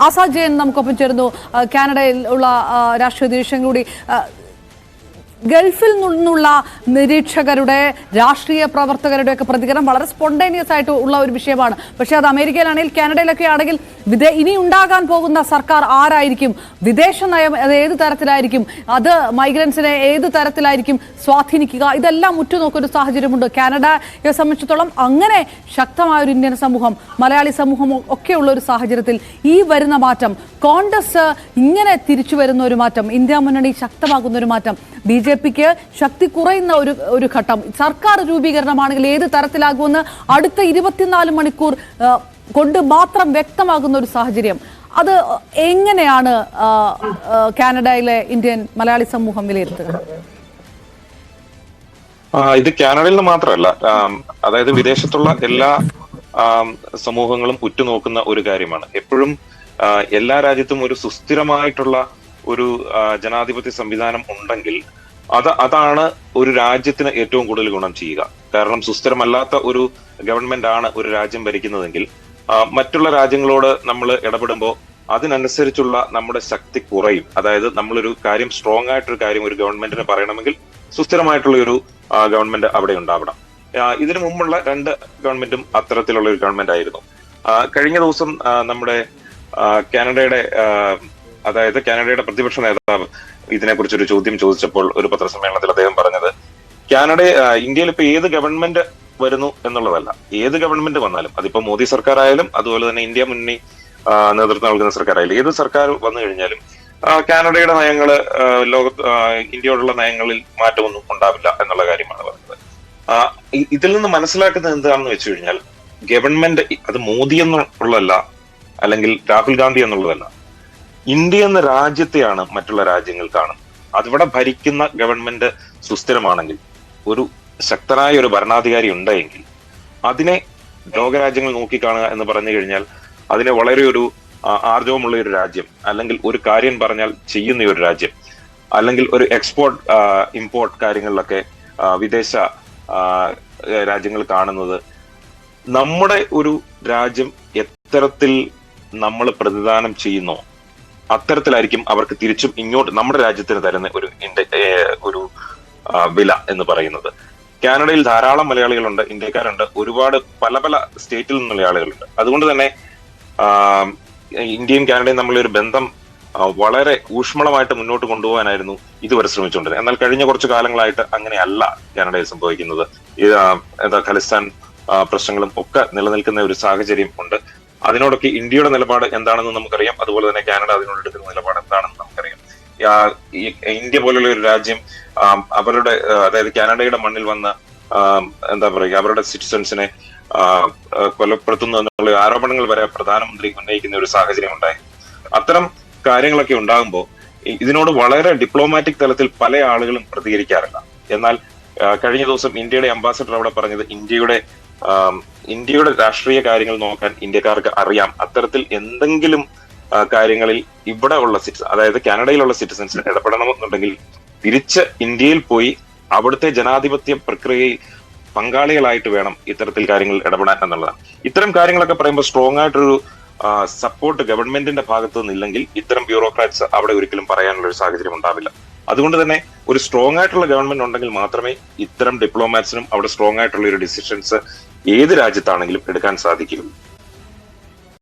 ആസാദ് ജയൻ നമുക്കൊപ്പം ചേർന്നു. കാനഡയിൽ ഉള്ള രാഷ്ട്രീയ നിരീക്ഷകൻ കൂടി. ഗൾഫിൽ നിന്നുള്ള നിരീക്ഷകരുടെ, രാഷ്ട്രീയ പ്രവർത്തകരുടെ ഒക്കെ പ്രതികരണം വളരെ സ്പോണ്ടേനിയസ് ആയിട്ട് ഉള്ള ഒരു വിഷയമാണ്. പക്ഷേ അത് അമേരിക്കയിലാണെങ്കിൽ കാനഡയിലൊക്കെ ആണെങ്കിൽ ഇനി ഉണ്ടാകാൻ പോകുന്ന സർക്കാർ ആരായിരിക്കും, വിദേശ നയം അത് ഏത് തരത്തിലായിരിക്കും, അത് മൈഗ്രൻസിനെ ഏത് തരത്തിലായിരിക്കും സ്വാധീനിക്കുക, ഇതെല്ലാം ഉറ്റുനോക്കുന്ന സാഹചര്യമുണ്ട്. കാനഡയെ സംബന്ധിച്ചിടത്തോളം അങ്ങനെ ശക്തമായ ഒരു ഇന്ത്യൻ സമൂഹം, മലയാളി സമൂഹം ഒക്കെ ഉള്ള ഒരു സാഹചര്യത്തിൽ ഈ വരുന്ന മാറ്റം, കോൺഗ്രസ് ഇങ്ങനെ തിരിച്ചു വരുന്ന ഒരു മാറ്റം, ഇന്ത്യ മുന്നണി ശക്തമാകുന്ന ഒരു മാറ്റം, BJPക്ക് ശക്തി കുറയുന്ന ഒരു ഘട്ടം, സർക്കാർ രൂപീകരണമാണെങ്കിൽ ഏത് തരത്തിലാകുമെന്ന് അടുത്ത 24 മണിക്കൂർ കൊണ്ട് മാത്രം വ്യക്തമാകുന്ന ഒരു സാഹചര്യം, അത് എങ്ങനെയാണ് കാനഡയിലെ ഇന്ത്യൻ മലയാളി സമൂഹം വിലയിരുത്തുക? ഇത് കാനഡയിൽ നിന്ന് മാത്രമല്ല, അതായത് വിദേശത്തുള്ള എല്ലാ സമൂഹങ്ങളും ഉറ്റുനോക്കുന്ന ഒരു കാര്യമാണ്. എപ്പോഴും എല്ലാ രാജ്യത്തും ഒരു സുസ്ഥിരമായിട്ടുള്ള ഒരു ജനാധിപത്യ സംവിധാനം ഉണ്ടെങ്കിൽ അതാണ് ഒരു രാജ്യത്തിന് ഏറ്റവും കൂടുതൽ ഗുണം ചെയ്യുക. കാരണം സുസ്ഥിരമല്ലാത്ത ഒരു ഗവൺമെന്റ് ആണ് ഒരു രാജ്യം ഭരിക്കുന്നതെങ്കിൽ മറ്റുള്ള രാജ്യങ്ങളോട് നമ്മൾ ഇടപെടുമ്പോൾ അതിനനുസരിച്ചുള്ള നമ്മുടെ ശക്തി കുറയും. അതായത് നമ്മളൊരു കാര്യം, സ്ട്രോങ് ആയിട്ടൊരു കാര്യം ഒരു ഗവൺമെന്റിന് പറയണമെങ്കിൽ സുസ്ഥിരമായിട്ടുള്ള ഒരു ഗവൺമെന്റ് അവിടെ ഉണ്ടാവണം. ഇതിനു മുമ്പുള്ള 2 ഗവൺമെന്റും അത്തരത്തിലുള്ള ഒരു ഗവൺമെന്റ് ആയിരുന്നു. കഴിഞ്ഞ ദിവസം നമ്മുടെ കാനഡയുടെ പ്രതിപക്ഷ നേതാവ് ഇതിനെക്കുറിച്ചൊരു ചോദ്യം ചോദിച്ചപ്പോൾ ഒരു പത്രസമ്മേളനത്തിൽ അദ്ദേഹം പറഞ്ഞത്, ഇന്ത്യയിൽ ഇപ്പൊ ഏത് ഗവൺമെന്റ് വരുന്നു എന്നുള്ളതല്ല, ഏത് ഗവൺമെന്റ് വന്നാലും, അതിപ്പോ മോദി സർക്കാർ ആയാലും അതുപോലെ തന്നെ ഇന്ത്യ മുന്നണി നേതൃത്വം നൽകുന്ന സർക്കാരായാലും, ഏത് സർക്കാർ വന്നു കഴിഞ്ഞാലും കാനഡയുടെ നയങ്ങള് ഇന്ത്യയോടുള്ള നയങ്ങളിൽ മാറ്റമൊന്നും ഉണ്ടാവില്ല എന്നുള്ള കാര്യമാണ് പറഞ്ഞത്. ഇതിൽ നിന്ന് മനസ്സിലാക്കുന്നത് എന്താണെന്ന് വെച്ച് കഴിഞ്ഞാൽ, ഗവൺമെന്റ് അത് മോദി എന്നുള്ളതല്ല, അല്ലെങ്കിൽ രാഹുൽ ഗാന്ധി എന്നുള്ളതല്ല, ഇന്ത്യ എന്ന രാജ്യത്തെയാണ് മറ്റുള്ള രാജ്യങ്ങൾ കാണുന്നത്. അതിവിടെ ഭരിക്കുന്ന ഗവൺമെന്റ് സുസ്ഥിരമാണെങ്കിൽ, ഒരു ശക്തനായ ഒരു ഭരണാധികാരി ഉണ്ടെങ്കിൽ അതിനെ ലോകരാജ്യങ്ങൾ നോക്കിക്കാണുക എന്ന് പറഞ്ഞു കഴിഞ്ഞാൽ അതിനെ വളരെ ഒരു ആർജവമുള്ള ഒരു രാജ്യം, അല്ലെങ്കിൽ ഒരു കാര്യം പറഞ്ഞാൽ ചെയ്യുന്ന ഒരു രാജ്യം, അല്ലെങ്കിൽ ഒരു എക്സ്പോർട്ട് ഇമ്പോർട്ട് കാര്യങ്ങളിലൊക്കെ വിദേശ രാജ്യങ്ങൾ കാണുന്നത്, നമ്മുടെ ഒരു രാജ്യം എത്തരത്തിൽ നമ്മൾ പ്രതിദാനം ചെയ്യുന്നോ അത്തരത്തിലായിരിക്കും അവർക്ക് തിരിച്ചും ഇങ്ങോട്ട് നമ്മുടെ രാജ്യത്തിന് തരുന്ന ഒരു വില എന്ന് പറയുന്നത്. കാനഡയിൽ ധാരാളം മലയാളികളുണ്ട്, ഇന്ത്യക്കാരുണ്ട്, ഒരുപാട് പല പല സ്റ്റേറ്റിൽ നിന്നുള്ള ആളുകളുണ്ട്. അതുകൊണ്ട് തന്നെ ഇന്ത്യയും കാനഡയും തമ്മിലൊരു ബന്ധം വളരെ ഊഷ്മളമായിട്ട് മുന്നോട്ട് കൊണ്ടുപോകാനായിരുന്നു ഇതുവരെ ശ്രമിച്ചുകൊണ്ടിരുന്നത്. എന്നാൽ കഴിഞ്ഞ കുറച്ചു കാലങ്ങളായിട്ട് അങ്ങനെയല്ല കാനഡയിൽ സംഭവിക്കുന്നത്. ഖലിസ്ഥാൻ പ്രശ്നങ്ങളും ഒക്കെ നിലനിൽക്കുന്ന ഒരു സാഹചര്യം ഉണ്ട്. അതിനോടൊക്കെ ഇന്ത്യയുടെ നിലപാട് എന്താണെന്ന് നമുക്കറിയാം. അതുപോലെ തന്നെ കാനഡ അതിനോട് എടുക്കുന്ന നിലപാട് എന്താണെന്ന് നമുക്കറിയാം. ഇന്ത്യ പോലുള്ള ഒരു രാജ്യം അവരുടെ, അതായത് കാനഡയുടെ മണ്ണിൽ വന്ന അവരുടെ സിറ്റിസൺസിനെ കൊലപ്പെടുത്തുന്നു എന്നുള്ള ആരോപണങ്ങൾ വരെ പ്രധാനമന്ത്രി ഉന്നയിക്കുന്ന ഒരു സാഹചര്യം ഉണ്ടായി. അത്തരം കാര്യങ്ങളൊക്കെ ഉണ്ടാകുമ്പോൾ ഇതിനോട് വളരെ ഡിപ്ലോമാറ്റിക് തലത്തിൽ പല ആളുകളും പ്രതികരിക്കാറില്ല. എന്നാൽ കഴിഞ്ഞ ദിവസം ഇന്ത്യയുടെ അംബാസഡർ അവിടെ പറഞ്ഞത്, ഇന്ത്യയുടെ രാഷ്ട്രീയ കാര്യങ്ങൾ നോക്കാൻ ഇന്ത്യക്കാർക്ക് അറിയാം. അത്തരത്തിൽ എന്തെങ്കിലും കാര്യങ്ങളിൽ ഇവിടെ ഉള്ള അതായത് കാനഡയിലുള്ള സിറ്റിസൺസിന് ഇടപെടണമെന്നുണ്ടെങ്കിൽ തിരിച്ച് ഇന്ത്യയിൽ പോയി അവിടുത്തെ ജനാധിപത്യ പ്രക്രിയയിൽ പങ്കാളികളായിട്ട് വേണം ഇത്തരത്തിൽ കാര്യങ്ങൾ ഇടപെടാൻ എന്നുള്ളതാണ്. ഇത്തരം കാര്യങ്ങളൊക്കെ പറയുമ്പോൾ സ്ട്രോങ് ആയിട്ടൊരു സപ്പോർട്ട് ഗവൺമെന്റിന്റെ ഭാഗത്തു നിന്നില്ലെങ്കിൽ ഇത്തരം ബ്യൂറോക്രാറ്റ്സ് അവിടെ ഒരിക്കലും പറയാനുള്ള ഒരു സാഹചര്യം ഉണ്ടാവില്ല. അതുകൊണ്ട് തന്നെ ഒരു സ്ട്രോങ് ആയിട്ടുള്ള ഗവൺമെന്റ് ഉണ്ടെങ്കിൽ മാത്രമേ ഇത്തരം ഡിപ്ലോമാറ്റ്സിനും അവിടെ സ്ട്രോങ് ആയിട്ടുള്ള ഒരു ഡിസിഷൻസ് ഏത് രാജ്യത്താണെങ്കിലും എടുക്കാൻ സാധിക്കുകയുള്ളൂ.